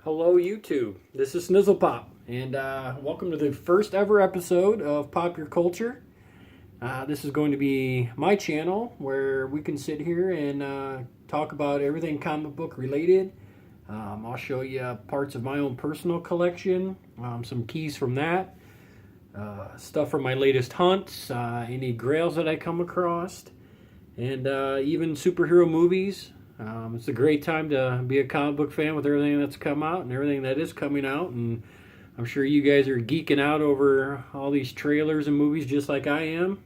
Hello YouTube, this is Snizzlepop, and welcome to the first ever episode of Pop Your Culture. This is going to be my channel where we can sit here and talk about everything comic book related. I'll show you parts of my own personal collection, some keys from that, stuff from my latest hunts, any grails that I come across, and even superhero movies. It's a great time to be a comic book fan with everything that's come out and everything that is coming out. And I'm sure you guys are geeking out over all these trailers and movies just like I am.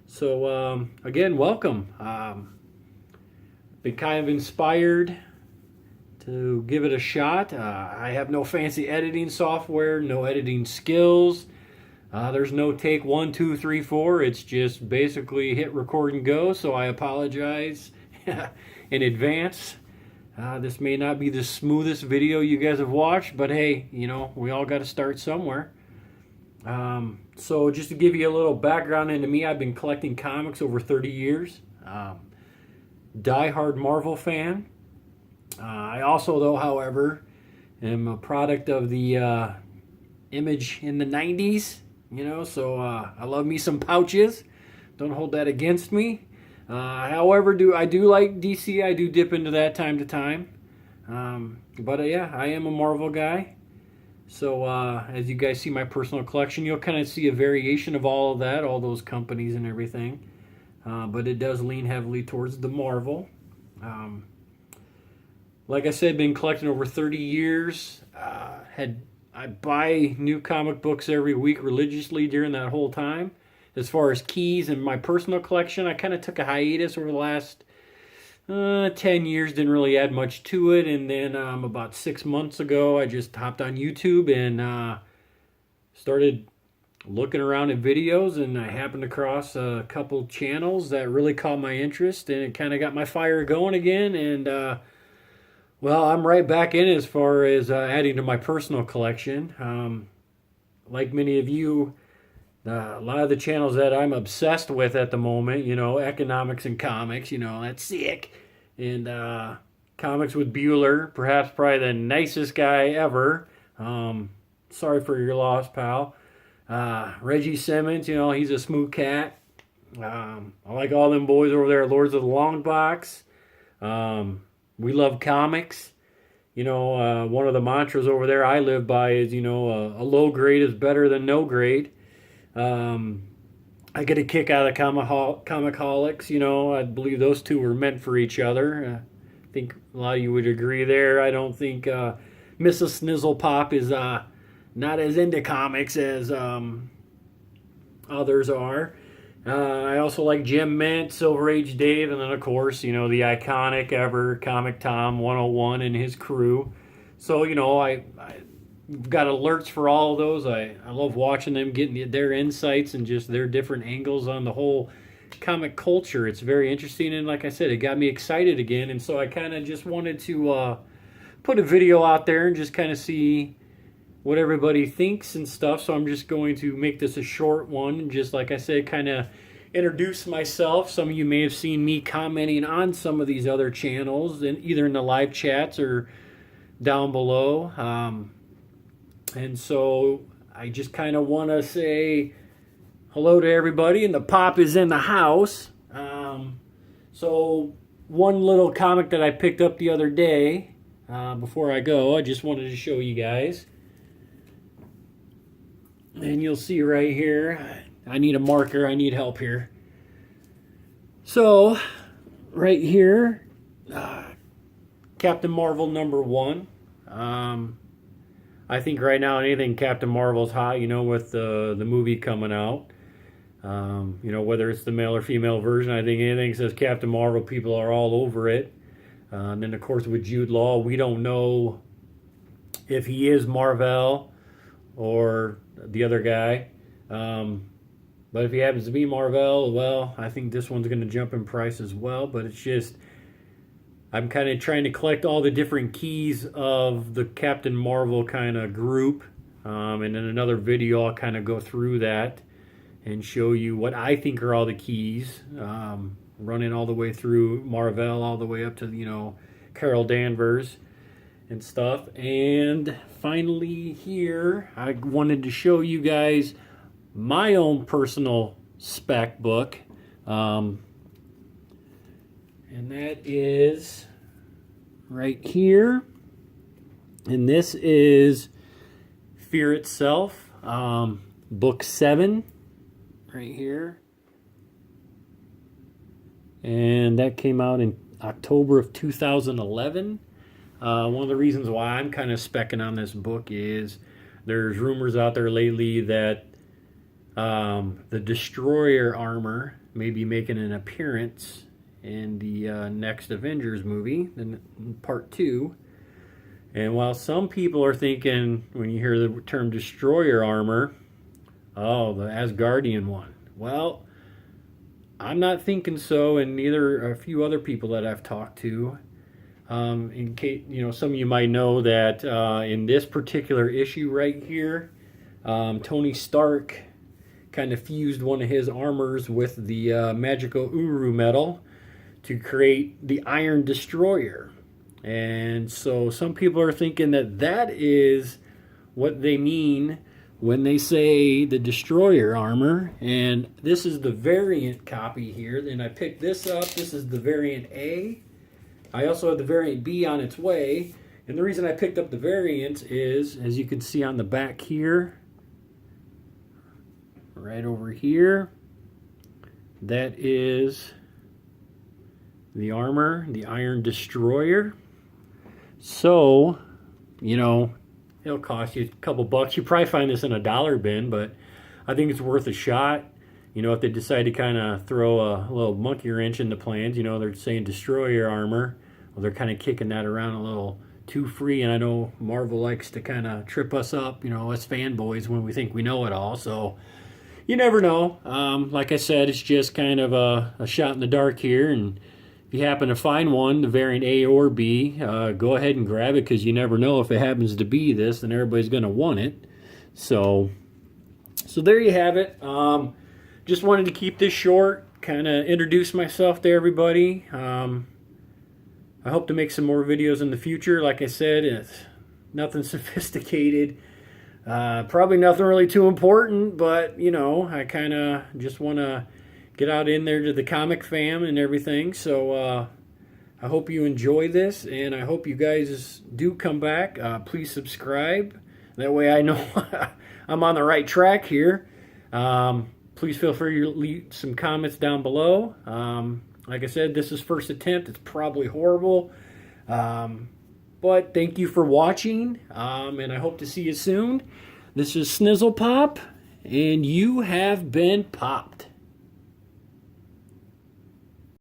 So, again, welcome. Been kind of inspired to give it a shot. I have no fancy editing software, no editing skills. There's no take 1, 2, 3, 4. It's just basically hit record and go. So I apologize in advance. This may not be the smoothest video you guys have watched, but hey, you know, we all got to start somewhere. So just to give you a little background into me, I've been collecting comics over 30 years. Die-hard Marvel fan. I also, though, however, am a product of the image in the 90s, you know, so I love me some pouches. Don't hold that against me. However, I do like DC. I do dip into that time to time. But yeah, I am a Marvel guy. So as you guys see my personal collection, you'll kind of see a variation of all of that, all those companies and everything. But it does lean heavily towards the Marvel. Like I said, been collecting over 30 years. I buy new comic books every week religiously during that whole time. As far as keys and my personal collection, I kind of took a hiatus over the last 10 years. Didn't really add much to it. And then about 6 months ago, I just hopped on YouTube and started looking around at videos. And I happened across a couple channels that really caught my interest. And it kind of got my fire going again. And, well, I'm right back in as far as adding to my personal collection. Like many of you, a lot of the channels that I'm obsessed with at the moment, you know, economics and comics, you know, that's sick. And comics with Bueller, perhaps probably the nicest guy ever. Sorry for your loss, pal. Reggie Simmons, you know, he's a smooth cat. I like all them boys over there, Lords of the Long Box. We love comics. You know, one of the mantras over there I live by is, you know, a low grade is better than no grade. I get a kick out of Comic-holics, you know. I believe those two were meant for each other. I think a lot of you would agree there. I don't think Mrs. Snizzlepop is not as into comics as others are. I also like Jim Mint, Silver Age Dave, and then, of course, you know, the iconic ever Comic Tom 101 and his crew. So, you know, I've got alerts for all of those. I love watching them, getting their insights and just their different angles on the whole comic culture. It's very interesting, and like I said, it got me excited again, and so I kind of just wanted to put a video out there and just kind of see what everybody thinks and stuff. So I'm just going to make this a short one, and just like I said, kind of introduce myself. Some of you may have seen me commenting on some of these other channels, either in the live chats or down below. And so I just kind of want to say hello to everybody, and the pop is in the house. So one little comic that I picked up the other day, before I go, I just wanted to show you guys. And you'll see right here, I need a marker, I need help here. So, right here, Captain Marvel #1. I think right now anything Captain Marvel's hot, you know, with the movie coming out. You know, whether it's the male or female version, I think anything that says Captain Marvel, people are all over it. And then, of course, with Jude Law, we don't know if he is Marvel or the other guy. But if he happens to be Marvel, well, I think this one's going to jump in price as well. But it's just, I'm kind of trying to collect all the different keys of the Captain Marvel kind of group. And in another video, I'll kind of go through that and show you what I think are all the keys. Running all the way through Marvel, all the way up to, you know, Carol Danvers. and stuff. And finally here, I wanted to show you guys my own personal spec book. And that is right here. And this is Fear Itself, book 7, right here. And that came out in October of 2011. One of the reasons why I'm kind of specking on this book is there's rumors out there lately that the Destroyer armor may be making an appearance in the next Avengers movie, in part 2. And while some people are thinking, when you hear the term Destroyer armor, oh, the Asgardian one. Well, I'm not thinking so, and neither are a few other people that I've talked to. In case, some of you might know that in this particular issue right here, Tony Stark kind of fused one of his armors with the magical Uru metal to create the Iron Destroyer. And so some people are thinking that that is what they mean when they say the Destroyer armor. And this is the variant copy here. And I picked this up. This is the variant A. I also have the variant B on its way. And the reason I picked up the variant is, as you can see on the back here, right over here, that is the armor, the Iron Destroyer. So, it'll cost you a couple bucks. You probably find this in a dollar bin, but I think it's worth a shot. If they decide to kind of throw a little monkey wrench in the plans, they're saying Destroyer armor. Well, they're kind of kicking that around a little too free, and I know Marvel likes to kind of trip us up, us fanboys, when we think we know it all. So you never know. Like I said, it's just kind of a shot in the dark here, and if you happen to find one, the variant A or B, go ahead and grab it, because you never know if it happens to be this, then everybody's going to want it. So there you have it. Just wanted to keep this short, kind of introduce myself to everybody. I hope to make some more videos in the future. Like I said, it's nothing sophisticated. Probably nothing really too important, but, I kind of just want to get out in there to the comic fam and everything. So I hope you enjoy this, and I hope you guys do come back. Please subscribe. That way I know I'm on the right track here. Please feel free to leave some comments down below. Like I said, this is first attempt. It's probably horrible. But thank you for watching, and I hope to see you soon. This is Snizzlepop, and you have been popped.